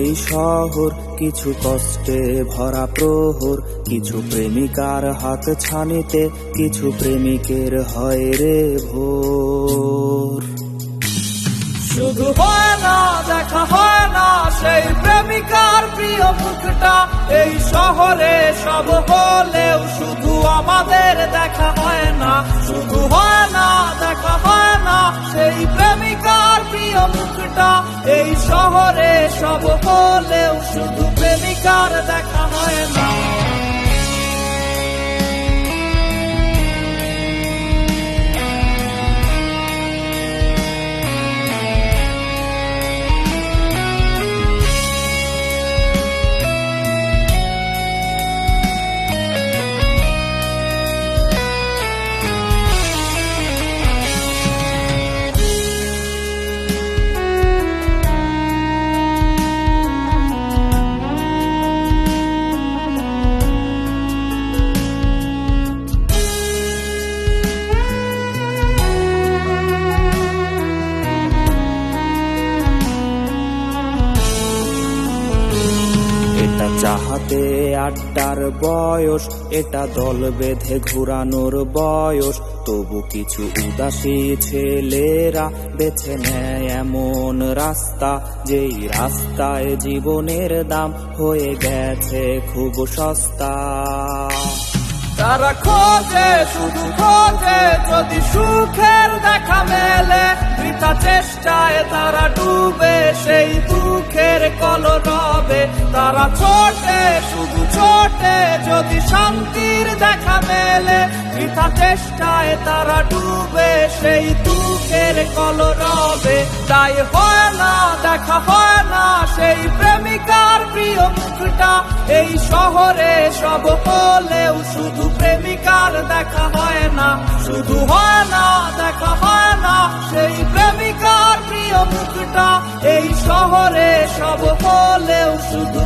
এই শহর কিছু কষ্টে ভরা প্রহর, কিছু প্রেমিকার হাত ছানিতে কিছু প্রেমিকের হয় রে ভোর। শুধু হয় না দেখা হয় না সেই প্রেমিকার প্রিয় মুখটা, এই শহরে সব হলেও শুধু আমাদের দেখা হয় না। শুধু হয় না দেখা হয় না সেই প্রেমিকার প্রিয় মুখটা, এই শহরে সব হলেও শুধু প্রেমিকার দেখা হয় না। চাহাতে আড্ডার বয়স, এটা দল বেঁধে ঘুরানোর বয়স, তবু কিছু উদাসী ছেলেরা বেছে নেয় এমন রাস্তা, যেই রাস্তায় জীবনের দাম হয়ে গেছে খুব সস্তা। তারা খোঁজে শুধু খোঁজে যদি সুখের দেখা মেলে, বৃথা চেষ্টায় তারা ডুবে সেই দুঃখের কলরবে। তারা ছোটে শুধু ছোটে যদি শান্তির দেখা মেলে, বৃথা চেষ্টায় তারা ডুবে সেই দুঃখের কলরবে। তাই হয় না দেখা হয় না সেই প্রেমিকার প্রিয় মুখটা, এই শহরে সব হলেও শুধু প্রেমিকার দেখা হয় না। শুধু হয় না দেখা হয় না সেই প্রেমিকার প্রিয় মুখটা, এই শহরে সব হলেও শুধু